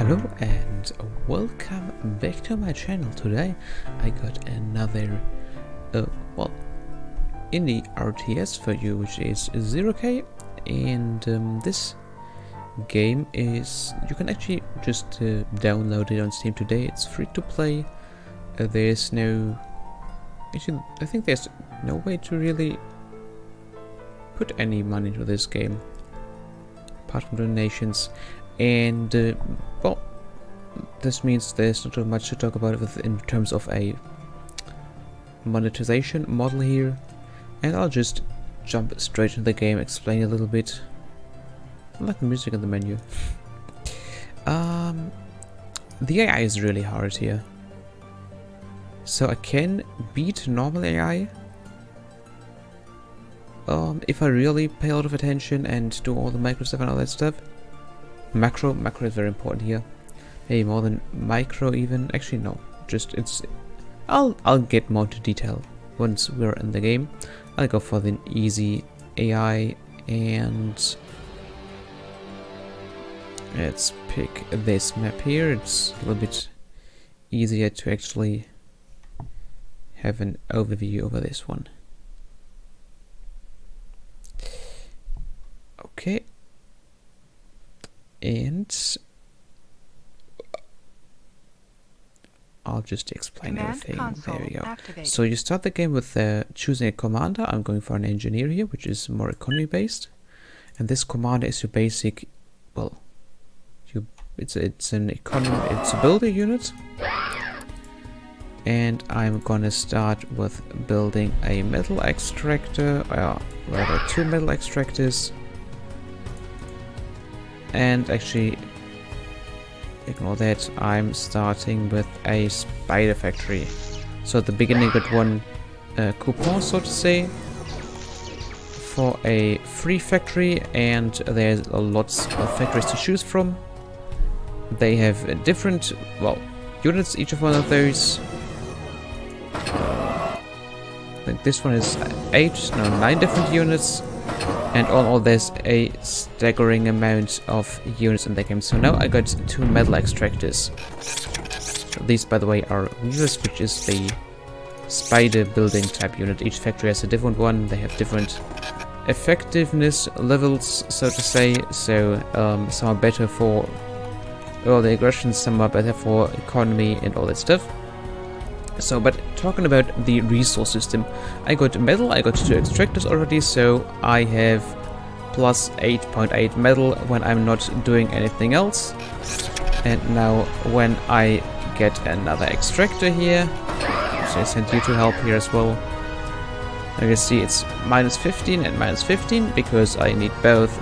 Hello and welcome back to my channel. Today I got another indie RTS for you, which is 0K, and this game is, you can actually just download it on Steam today. It's free to play. There's no, actually I think there's no way to really put any money into this game apart from donations. And well, this means there's not too much to talk about in terms of a monetization model here, and I'll just jump straight into the game, explain a little bit. I like the music in the menu. The AI is really hard here, so I can beat normal AI if I really pay a lot of attention and do all the micro stuff and all that stuff. Macro is very important here. Hey, more than micro even. Actually, no. Just it's. I'll get more into detail once we're in the game. I'll go for the easy AI, and let's pick this map here. It's a little bit easier to actually have an overview over this one. Okay. And I'll just explain everything. There we go. Activate. So you start the game with choosing a commander. I'm going for an engineer here, which is more economy based. And this commander is your basic, well, it's an economy, it's a builder unit. And I'm gonna start with building a metal extractor, or rather 2 metal extractors. And actually, ignore that, I'm starting with a spider factory. So at the beginning I got one coupon, so to say, for a free factory, and there's lots of factories to choose from. They have different, well, units, each of one of those. I think this one is 9 different units. And all there's a staggering amount of units in the game. So now I got 2 metal extractors. These, by the way, are weavers, which is the spider building type unit. Each factory has a different one. They have different effectiveness levels, so to say. So some are better for early aggression, some are better for economy and all that stuff. So, but talking about the resource system, I got metal, I got 2 extractors already, so I have plus 8.8 metal when I'm not doing anything else. And now when I get another extractor here, so I sent you to help here as well. You can see it's minus 15 and minus 15 because I need both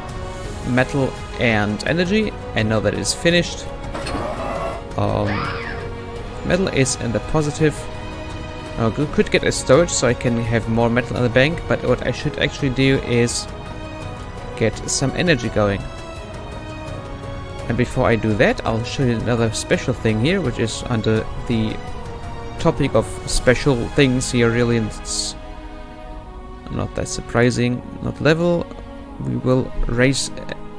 metal and energy, and now that it's finished, metal is in the positive. I could get a storage so I can have more metal in the bank, but what I should actually do is get some energy going. And before I do that, I'll show you another special thing here, which is under the topic of special things here. Really, it's not that surprising. Not level. We will raise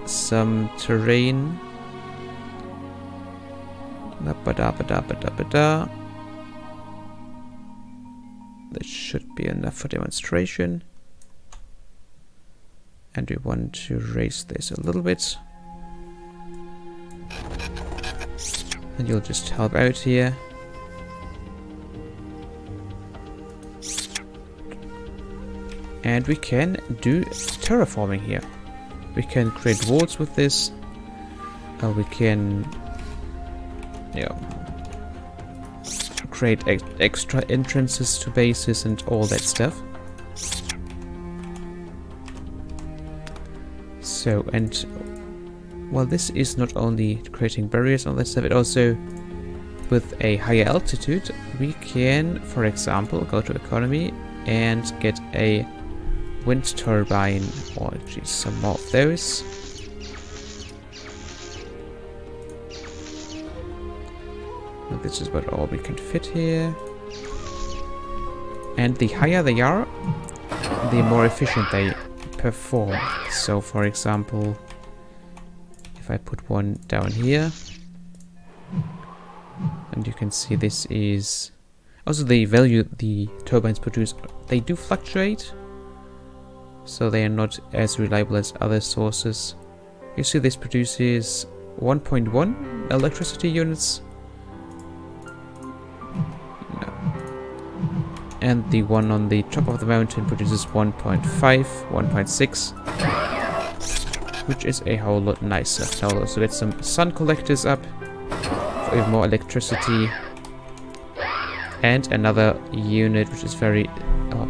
some terrain. That should be enough for demonstration. And we want to raise this a little bit. And you'll just help out here. And we can do terraforming here. We can create walls with this. We can, create extra entrances to bases and all that stuff. So, and while this is not only creating barriers and all that stuff, it also, with a higher altitude, we can, for example, go to economy and get a wind turbine, or actually some more of those. This is about all we can fit here. And the higher they are, the more efficient they perform. So for example, if I put one down here, And you can see this is also the value the turbines produce. They do fluctuate, so they are not as reliable as other sources. You see this produces 1.1 electricity units. No. And the one on the top of the mountain produces 1.5, 1.6, which is a whole lot nicer. Now we'll also get some sun collectors up for even more electricity. And another unit which is very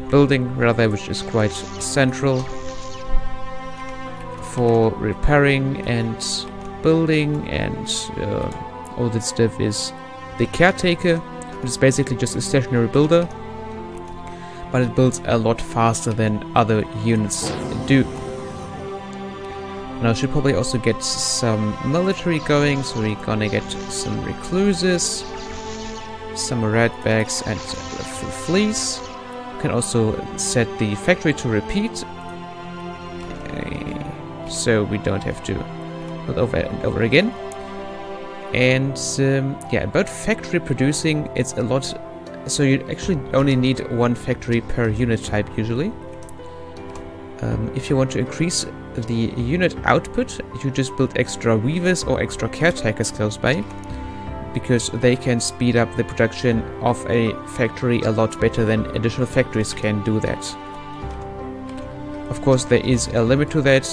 building rather, which is quite central for repairing and building and all that stuff is the caretaker, which is basically just a stationary builder, but it builds a lot faster than other units do. Now I should probably also get some military going, so we're gonna get some recluses, some ratbags and fleas. Can also set the factory to repeat, so we don't have to build over and over again. And yeah, about factory producing, it's a lot. So you actually only need one factory per unit type usually. If you want to increase the unit output, you just build extra weavers or extra caretakers close by, because they can speed up the production of a factory a lot better than additional factories can do that. Of course, there is a limit to that,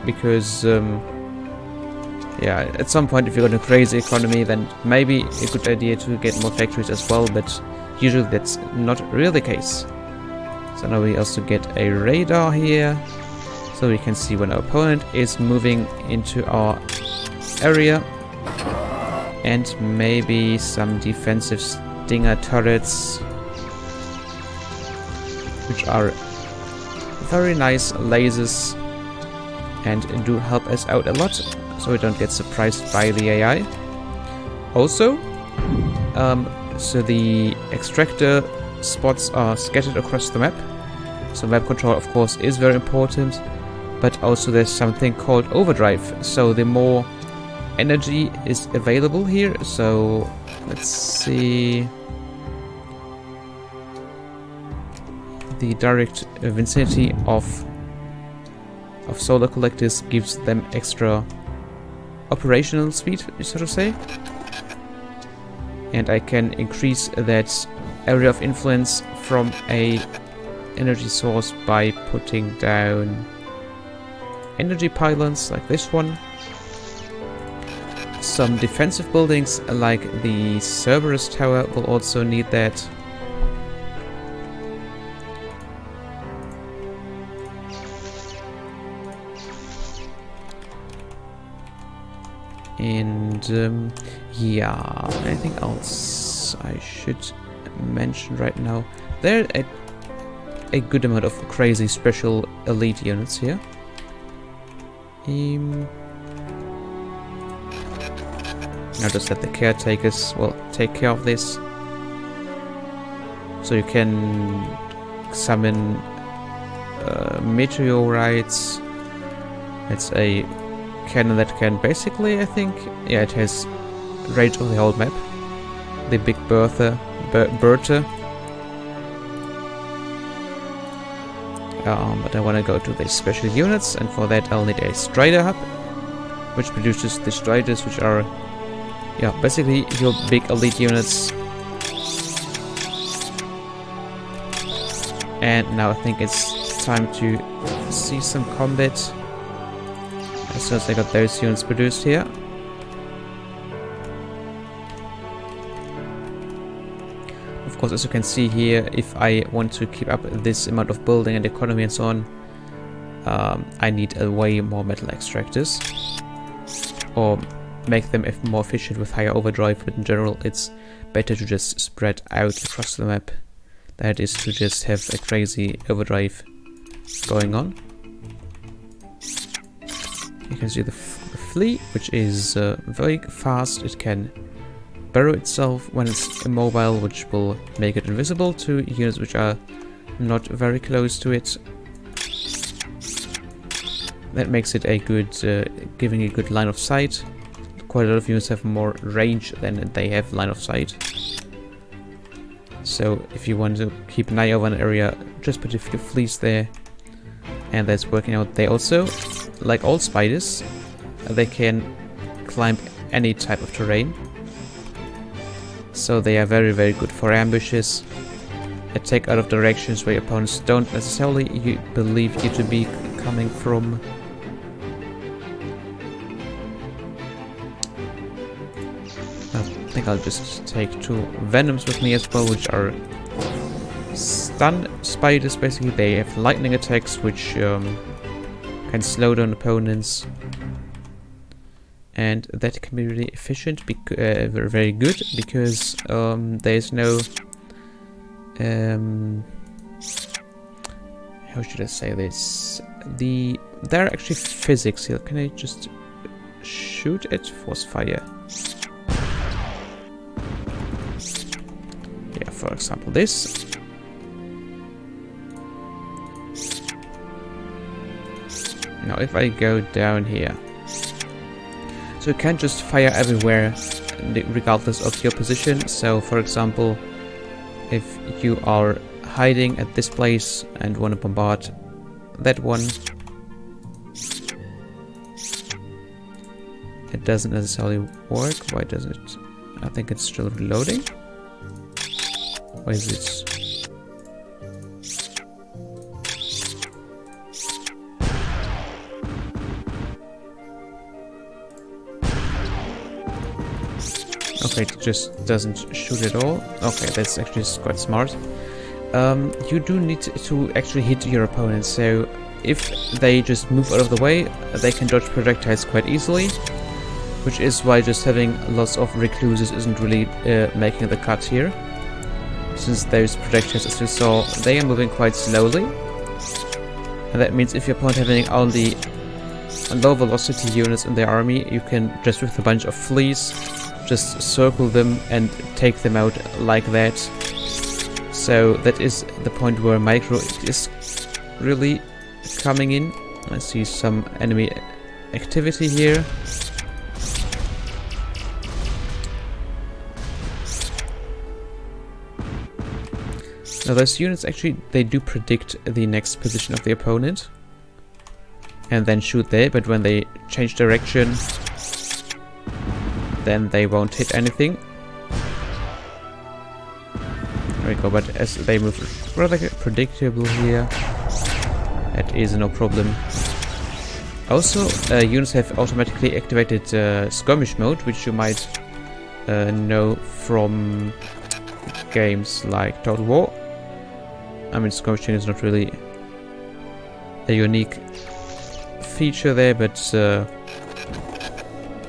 because yeah, at some point if you're going to crazy economy, then maybe a good idea to get more factories as well, but usually that's not really the case. So now we also get a radar here, so we can see when our opponent is moving into our area. And maybe some defensive stinger turrets, which are very nice lasers and do help us out a lot, so we don't get surprised by the AI. Also, so the extractor spots are scattered across the map, so map control of course is very important, but also there's something called overdrive, so the more energy is available here. So let's see, the direct vicinity of solar collectors gives them extra operational speed, so to say, and I can increase that area of influence from a energy source by putting down energy pylons like this one. Some defensive buildings like the Cerberus Tower will also need that. And yeah, anything else I should mention right now? There are a good amount of crazy special elite units here. Now just let the caretakers, well, take care of this. So you can summon meteorites. It's a cannon that can basically, I think, yeah, it has range of the whole map. The Big Bertha. But I want to go to the special units, and for that I'll need a Strider hub, which produces the Striders, which are, yeah, basically your big elite units. And now I think it's time to see some combat. As soon as I got those units produced here. Of course, as you can see here, if I want to keep up this amount of building and economy and so on, I need way more metal extractors, or make them more efficient with higher overdrive, but in general it's better to just spread out across the map than it is to just have a crazy overdrive going on. You can see the flea, which is very fast. It can burrow itself when it's immobile, which will make it invisible to units which are not very close to it. That makes it a good, giving a good line of sight quite a lot of units have more range than they have line of sight. So if you want to keep an eye over an area, just put a few fleas there, and that's working out. They also, like all spiders, they can climb any type of terrain. So they are very, very good for ambushes. Attack out of directions where your opponents don't necessarily believe you to be coming from. I think I'll just take 2 Venoms with me as well, which are stun spiders. Basically, they have lightning attacks, which can slow down opponents. And that can be really efficient, very, very good, because there's no... how should I say this? There are actually physics here. Can I just shoot at force fire? Yeah, for example, this. Now, if I go down here, so you can't just fire everywhere, regardless of your position. So, for example, if you are hiding at this place and want to bombard that one, it doesn't necessarily work. Why doesn't it? I think it's still reloading. Why is it? Okay, it just doesn't shoot at all. Okay, that's actually quite smart. You do need to actually hit your opponent, so if they just move out of the way, they can dodge projectiles quite easily, which is why just having lots of recluses isn't really making the cut here, since those projectiles, as you saw, they are moving quite slowly, and that means if your opponent having only low velocity units in their army, you can just with a bunch of fleas just circle them and take them out like that. So that is the point where micro is really coming in. I see some enemy activity here. Now those units actually, they do predict the next position of the opponent and then shoot there, but when they change direction, then they won't hit anything. There we go, but as they move rather predictable here, that is no problem. Also, units have automatically activated Skirmish Mode, which you might know from games like Total War. I mean, skirmishing is not really a unique feature there, but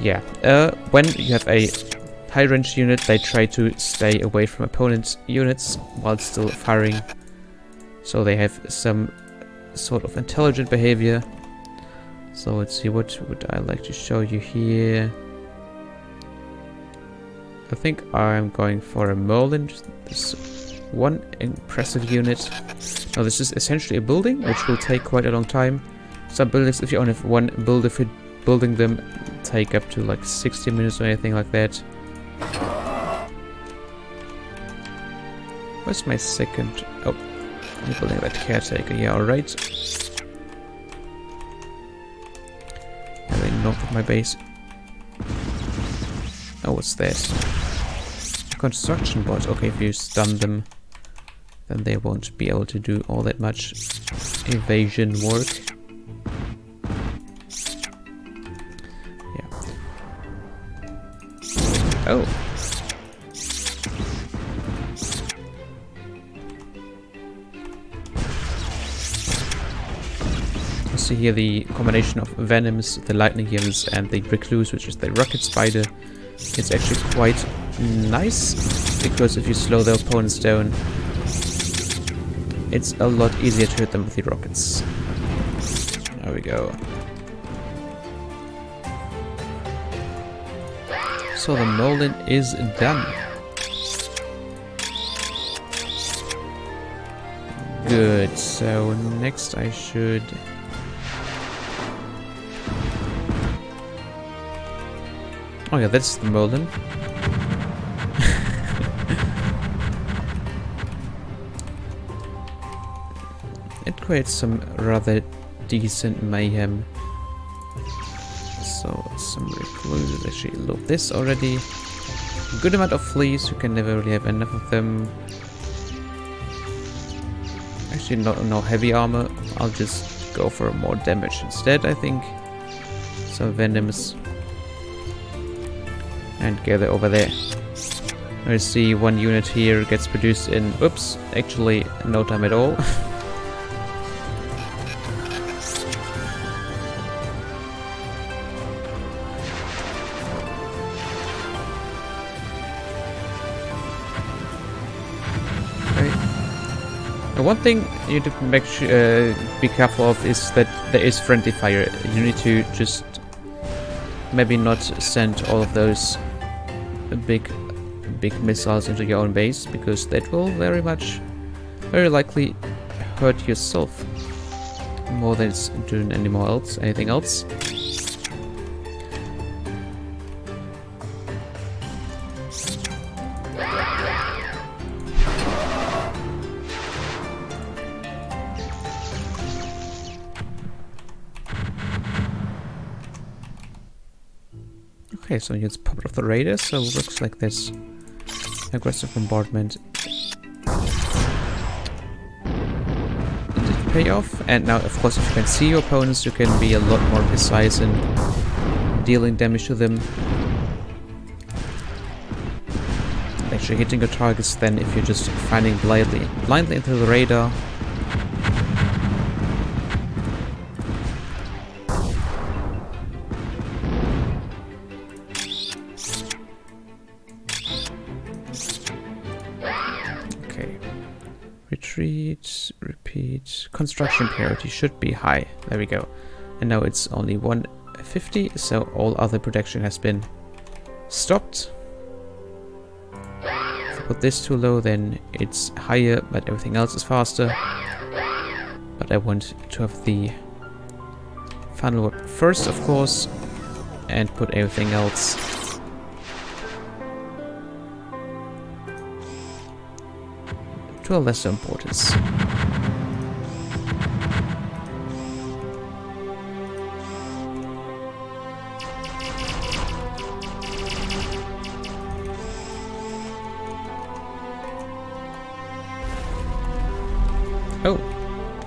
yeah. When you have a high range unit, they try to stay away from opponent's units while still firing. So they have some sort of intelligent behavior. So let's see, what would I like to show you here? I think I'm going for a Merlin, just this one impressive unit. Now this is essentially a building, which will take quite a long time. Some buildings, if you only have one builder for building them, take up to like 60 minutes or anything like that. Where's my second? Oh, I'm building that caretaker. Yeah, alright. And then north of my base. Oh, what's that? Construction bots. Okay, if you stun them, then they won't be able to do all that much evasion work. Yeah. Oh. See here the combination of Venoms, the lightning units, and the recluse, which is the rocket spider. It's actually quite nice, because if you slow the opponents down, it's a lot easier to hit them with the rockets. There we go. So the Merlin is done. Good, so next I should... Oh yeah, that's the Merlin. It creates some rather decent mayhem. So, some recluses. Actually, load this already. Good amount of fleas, you can never really have enough of them. Actually, no heavy armor. I'll just go for more damage instead, I think. Some venoms. And gather over there. I see one unit here gets produced in, oops, actually no time at all. One thing you need to make sure, be careful of is that there is friendly fire. You need to just maybe not send all of those big missiles into your own base, because that will very likely hurt yourself more than it's doing anything else. Okay, so it's popped off the radar, so it looks like this aggressive bombardment did pay off. And now, of course, if you can see your opponents, you can be a lot more precise in dealing damage to them. Actually hitting your targets than if you're just firing blindly into the radar. Retreat, repeat. Construction priority should be high. There we go. And now it's only 150, so all other production has been stopped. If I put this too low, then it's higher, but everything else is faster. But I want to have the final word first, of course, and put everything else to a lesser importance.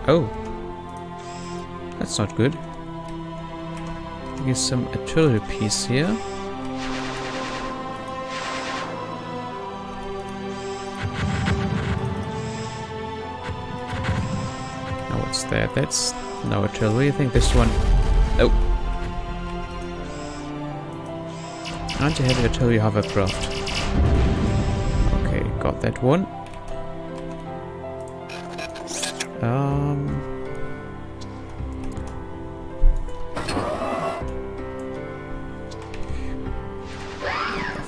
Oh, that's not good. Here's some artillery piece here. That. That's no artillery. I think this one. Oh. Anti-heavy artillery hovercraft. Okay, got that one.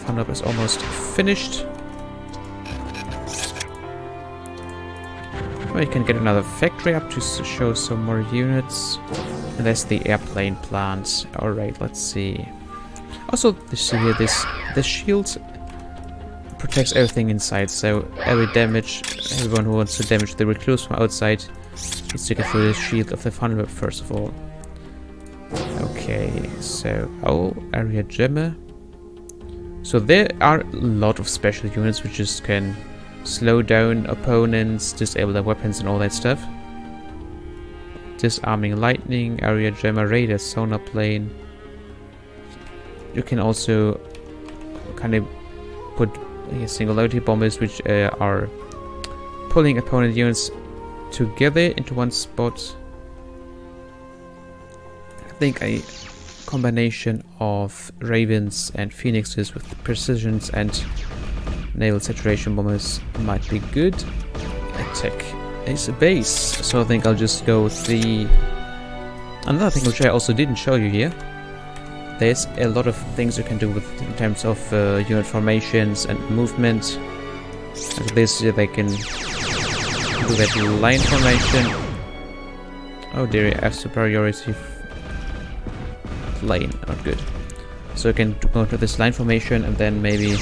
Fun-up is almost finished. Well, you can get another factory up to show some more units. And that's the airplane plant. Alright, let's see. Also, this shield protects everything inside, so every damage, everyone who wants to damage the recluse from outside needs to get through the shield of the funnel first of all. Okay, so, area jammer. So there are a lot of special units which just can slow down opponents, disable their weapons and all that stuff. Disarming lightning, area jammer, radar, sonar plane. You can also kind of put singularity bombers which are pulling opponent units together into one spot. I think a combination of ravens and phoenixes with precisions and naval saturation bombers might be good. Attack is a base, so I think I'll just go with the... Another thing which I also didn't show you here. There's a lot of things you can do with in terms of unit formations and movement. Like this, they can do that line formation. Oh dear, F superiority plane, not good. So you can go to this line formation and then maybe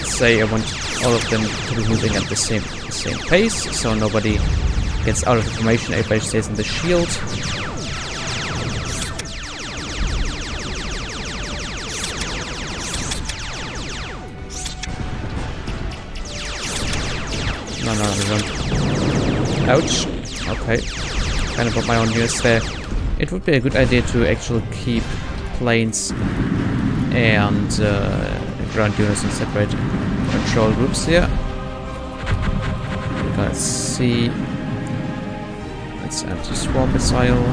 say I want all of them to be moving at the same pace, so nobody gets out of the formation, everybody stays in the shield. No, they won't. Ouch. Okay. Kind of got my own units there. It would be a good idea to actually keep planes and ground units in separate control groups here. Let's see. That's anti-swarm missile.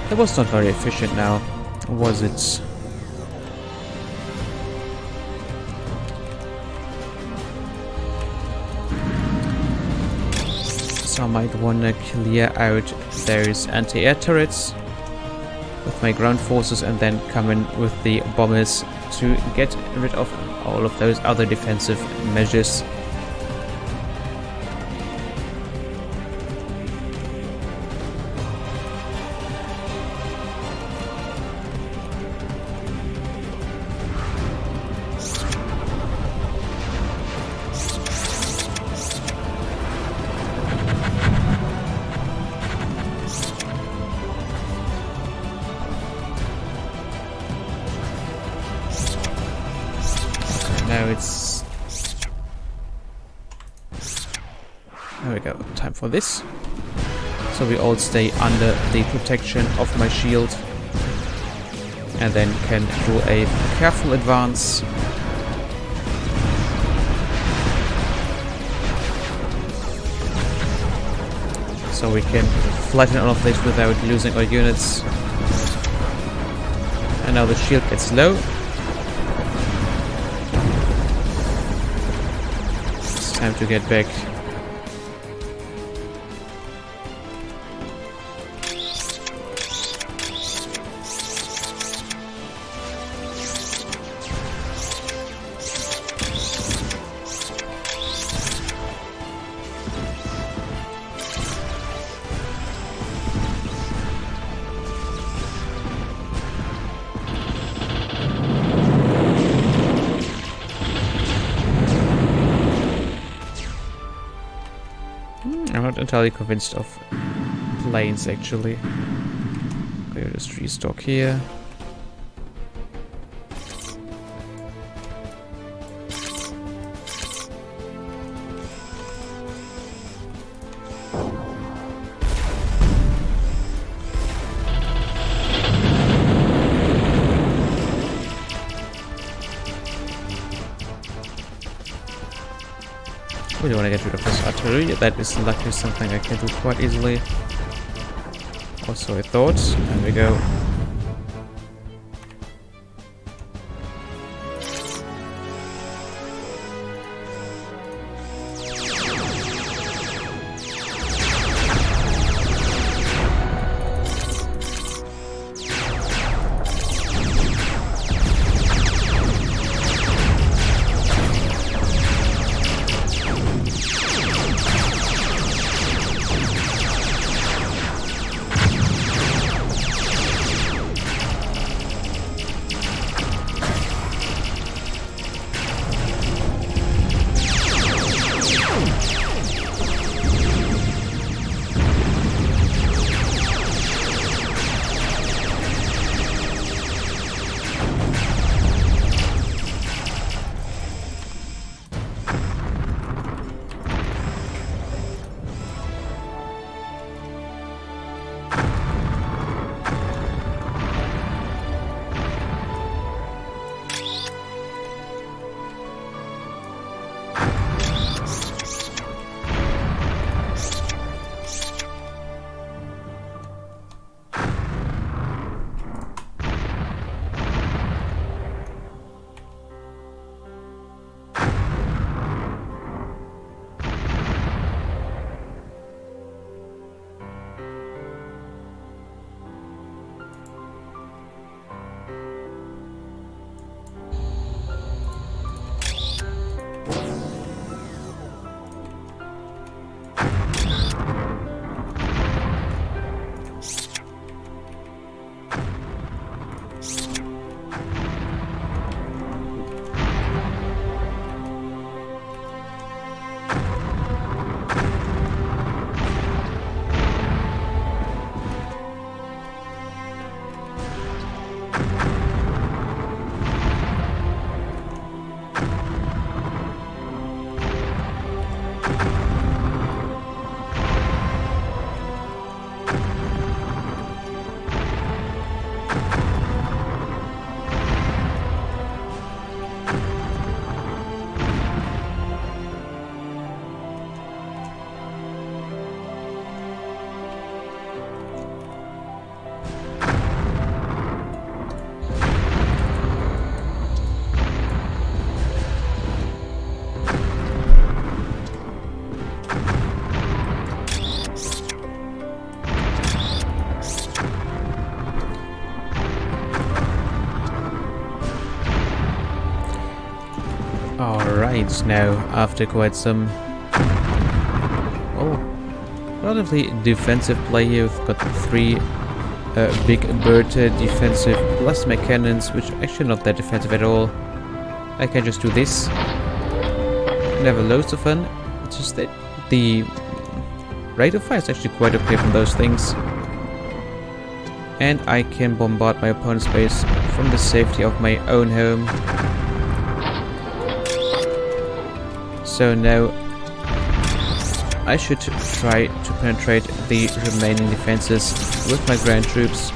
That was not very efficient now, was it? So I might wanna clear out those anti-air turrets with my ground forces and then come in with the bombers to get rid of all of those other defensive measures. Now it's... There we go, time for this. So we all stay under the protection of my shield and then can do a careful advance. So we can flatten all of this without losing our units. And now the shield gets low. Time to get back. I'm not entirely convinced of planes actually. Okay, just restock here. We don't want to get rid of this artillery. That is luckily something I can do quite easily. Also I thought. There we go. lines now after quite some relatively defensive play here. We've got 3 big bird defensive plasma cannons, which are actually not that defensive at all. I can just do this and have loads of fun. It's just that the rate of fire is actually quite okay from those things. And I can bombard my opponent's base from the safety of my own home. So now I should try to penetrate the remaining defenses with my ground troops.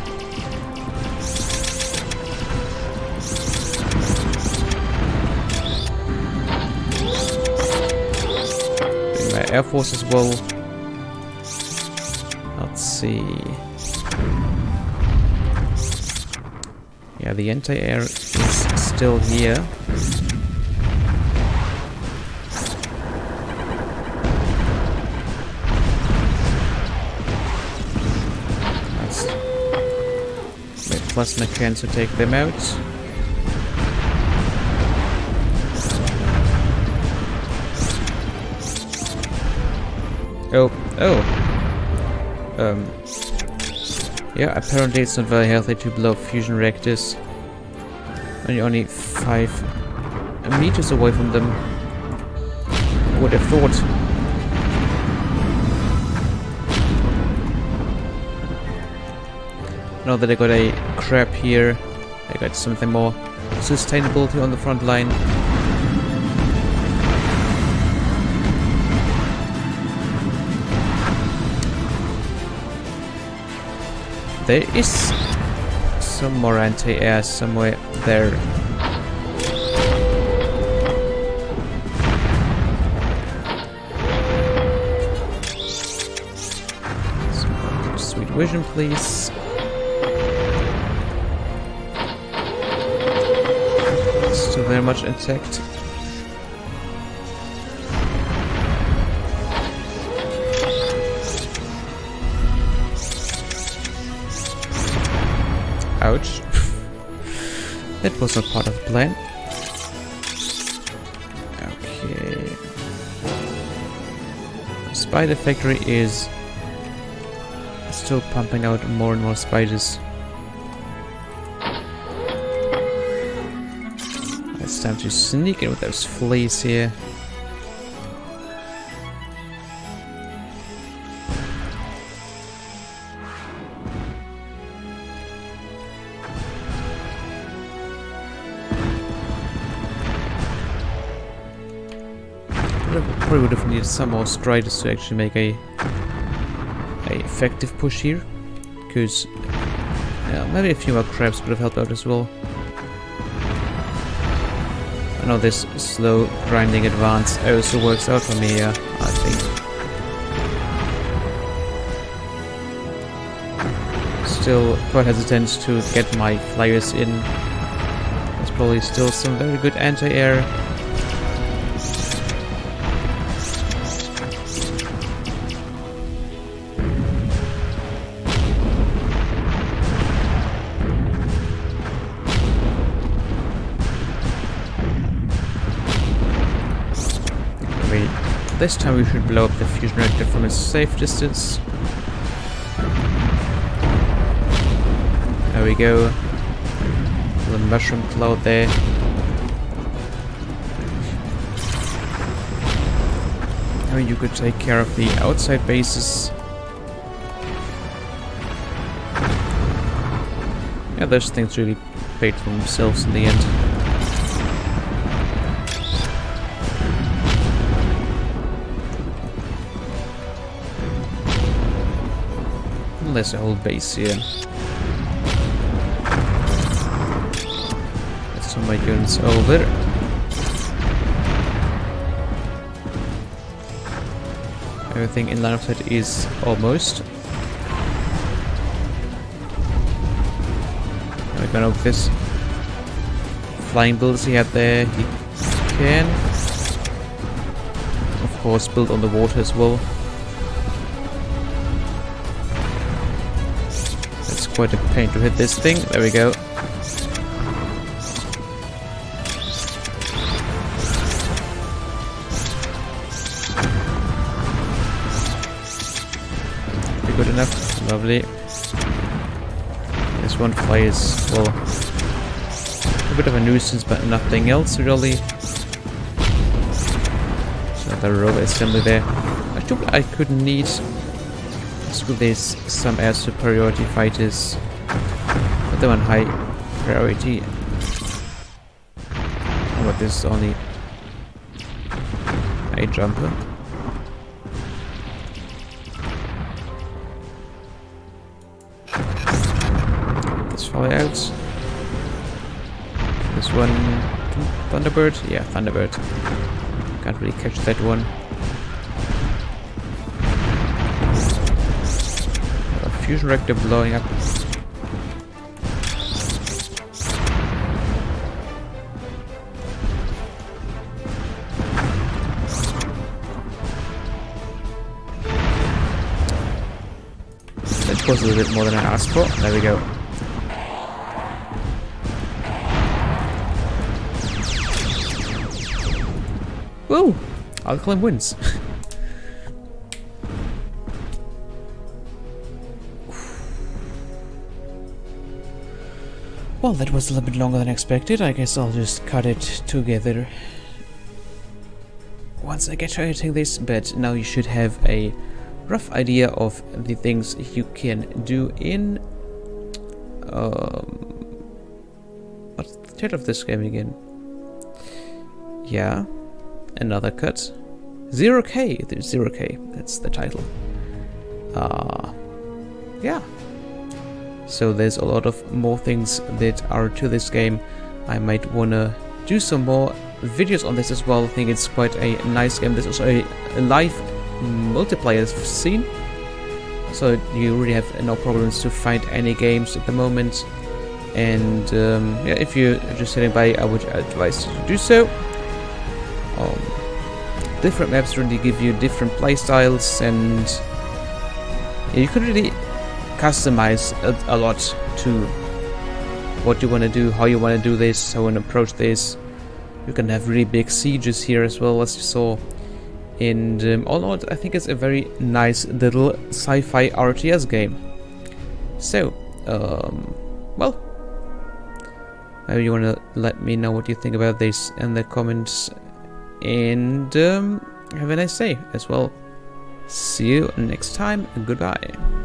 Bring my air force as well. Let's see. Yeah, the anti-air is still here. That's my plasma cans to take them out. Yeah, apparently it's not very healthy to blow fusion reactors when you're only 5 meters away from them. Who would have thought? Now that I got a crab here, I got something more sustainability on the front line. There is some more anti-air somewhere there. Some sweet vision, please. Still very much intact. Ouch. That was not part of the plan. Okay. Spider factory is still pumping out more and more spiders. It's time to sneak in with those fleas here. Probably would have needed some more striders to actually make a effective push here, because maybe a few more crabs would have helped out as well. I know this slow grinding advance also works out for me, I think. Still quite hesitant to get my flyers in. There's probably still some very good anti-air. This time we should blow up the fusion reactor from a safe distance. There we go. The mushroom cloud there. Now you could take care of the outside bases. Yeah, those things really paid for themselves in the end. There's a whole base here. Let's send my units over. Everything in line of sight is almost. We're gonna with this flying builders he had there. He can, of course, build on the water as well. Quite a pain to hit this thing. There we go. enough. Lovely. This one flies, well, a bit of a nuisance, but nothing else really. So the rover assembly there. I thought I could need. So there's some air superiority fighters. Put them on high priority. But this is only a jumper. Let's fly out. This one, Thunderbird? Yeah, Thunderbird. Can't really catch that one. A fusion reactor blowing up. That was a little bit more than I asked for. There we go. Woo! Alkhalim wins. Well, that was a little bit longer than expected. I guess I'll just cut it together once I get to editing this, but now you should have a rough idea of the things you can do in what's the title of this game again? Yeah, another cut. 0K, there's 0K, that's the title. Yeah. So there's a lot of more things that are to this game. I might wanna do some more videos on this as well. I think it's quite a nice game. There's also a live multiplayer scene, so you really have no problems to find any games at the moment. And yeah, if you're just sitting by, I would advise you to do so. Different maps really give you different playstyles, and you can really customize a lot to what you want to do, how you want to do this, how you want to approach this. You can have really big sieges here as well, as you saw. And all in all, I think it's a very nice little sci-fi RTS game. So, well, maybe you want to let me know what you think about this in the comments. And have a nice day as well. See you next time. Goodbye.